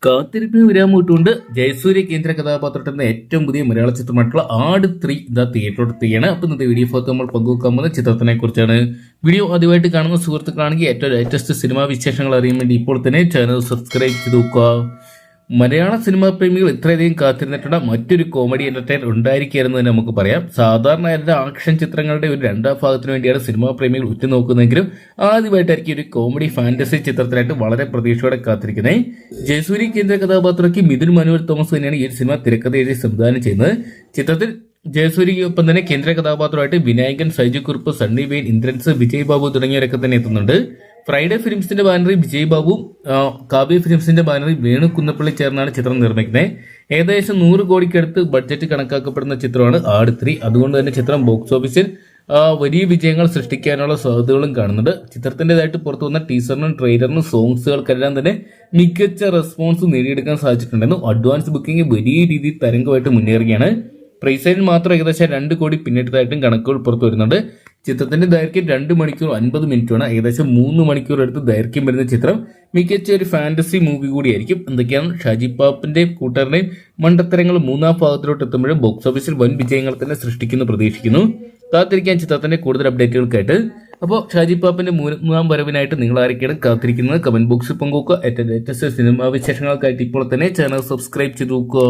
കാത്തിരിപ്പിന് വിരാമമിട്ടുകൊണ്ട് ജയസൂര്യ കേന്ദ്ര കഥാപാത്രത്തിന്റെ ഏറ്റവും പുതിയ മലയാള ചിത്രമായിട്ടുള്ള ആട് 3 ഇതാ തിയേറ്ററോടെത്തുകയാണ്. അപ്പൊ ഇന്നത്തെ വീഡിയോ ഭാഗത്ത് നമ്മൾ പങ്കുവെക്കാൻ പോകുന്ന ചിത്രത്തിനെ കുറിച്ചാണ്. വീഡിയോ ആദ്യമായിട്ട് കാണുന്ന സുഹൃത്തുക്കളാണെങ്കിൽ ഏറ്റവും ലേറ്റസ്റ്റ് സിനിമാ വിശേഷങ്ങൾ അറിയാൻ വേണ്ടി ഇപ്പോൾ തന്നെ ചാനൽ സബ്സ്ക്രൈബ് ചെയ്ത് നോക്കുക. മലയാള സിനിമാ പ്രേമികൾ ഇത്രയധികം കാത്തിരുന്നിട്ടുള്ള മറ്റൊരു കോമഡി എന്റർടൈനർ ഉണ്ടായിരിക്കുകയെന്ന് തന്നെ നമുക്ക് പറയാം. സാധാരണ എല്ലാ ആക്ഷൻ ചിത്രങ്ങളുടെ ഒരു രണ്ടാം ഭാഗത്തിന് വേണ്ടിയാണ് സിനിമാ പ്രേമികൾ ഉറ്റുനോക്കുന്നതെങ്കിലും ആദ്യമായിട്ടായിരിക്കും ഒരു കോമഡി ഫാന്റസി ചിത്രത്തിനായിട്ട് വളരെ പ്രതീക്ഷയോടെ കാത്തിരിക്കുന്നത്. ജയസൂര്യ കേന്ദ്ര കഥാപാത്രയ്ക്ക് മിഥുൻ മനോഹർ തോമസ് തന്നെയാണ് ഈ ഒരു സിനിമ തിരക്കഥ എഴുതി സംവിധാനം ചെയ്യുന്നത്. ചിത്രത്തിൽ ജയസൂര്യയ്ക്കൊപ്പം തന്നെ കേന്ദ്ര കഥാപാത്രമായിട്ട് വിനായകൻ, സൈജു കുറുപ്പ്, സണ്ണി വെയിൻ, ഇന്ദ്രൻസ്, വിജയ് ബാബു തുടങ്ങിയവരൊക്കെ തന്നെ എത്തുന്നുണ്ട്. ഫ്രൈഡേ ഫിലിംസിന്റെ ബാനറിൽ വിജയ് ബാബു, കാവ്യ ഫിലിംസിന്റെ ബാനറിൽ വേണു കുന്നപ്പള്ളി ചേർന്നാണ് ചിത്രം നിർമ്മിക്കുന്നത്. ഏകദേശം 100 കോടിക്കടുത്ത് ബഡ്ജറ്റ് കണക്കാക്കപ്പെടുന്ന ചിത്രമാണ് ആട് 3. അതുകൊണ്ട് തന്നെ ചിത്രം ബോക്സ് ഓഫീസിൽ വലിയ വിജയങ്ങൾ സൃഷ്ടിക്കാനുള്ള സാധ്യതകളും കാണുന്നുണ്ട്. ചിത്രത്തിൻ്റെതായിട്ട് പുറത്തു വന്ന ടീസറിനും ട്രെയിലറിനും സോങ്സുകൾക്കെല്ലാം തന്നെ മികച്ച റെസ്പോൺസ് നേടിയെടുക്കാൻ സാധിച്ചിട്ടുണ്ടായിരുന്നു. അഡ്വാൻസ് ബുക്കിംഗ് വലിയ രീതിയിൽ തരംഗമായിട്ട് മുന്നേറുകയാണ്. പ്രൈസൈഡിൽ മാത്രം ഏകദേശം 2 കോടി പിന്നിട്ടതായിട്ടും കണക്കുകൾ പുറത്തു വരുന്നുണ്ട്. ചിത്രത്തിന്റെ ദൈർഘ്യം 2 മണിക്കൂർ 50 മിനിറ്റാണ്. ഏകദേശം 3 മണിക്കൂർ എടുത്ത് ദൈർഘ്യം വരുന്ന ചിത്രം മികച്ച ഒരു ഫാന്റസി മൂവി കൂടിയായിരിക്കും. എന്തൊക്കെയാണ് ഷാജി പാപ്പിന്റെയും കൂട്ടറിന്റെയും മണ്ടത്തരങ്ങൾ മൂന്നാം ഭാഗത്തിലോട്ട് എത്തുമ്പോഴും ബോക്സ് ഓഫീസിൽ വൻ വിജയങ്ങൾ തന്നെ സൃഷ്ടിക്കുന്നു പ്രതീക്ഷിക്കുന്നു. കാത്തിരിക്കാൻ ചിത്രത്തിന്റെ കൂടുതൽ അപ്ഡേറ്റുകൾക്കായിട്ട്. അപ്പോൾ ഷാജി പാപ്പിന്റെ 3ാം വരവിനായിട്ട് നിങ്ങൾ ആരൊക്കെയാണ് കാത്തിരിക്കുന്നത് കമന്റ് ബോക്സിൽ പങ്കുവെക്കുക. ഏറ്റവും ലേറ്റസ്റ്റ് സിനിമാ വിശേഷങ്ങൾക്കായിട്ട് ഇപ്പോൾ തന്നെ ചാനൽ സബ്സ്ക്രൈബ് ചെയ്ത് നോക്കുക.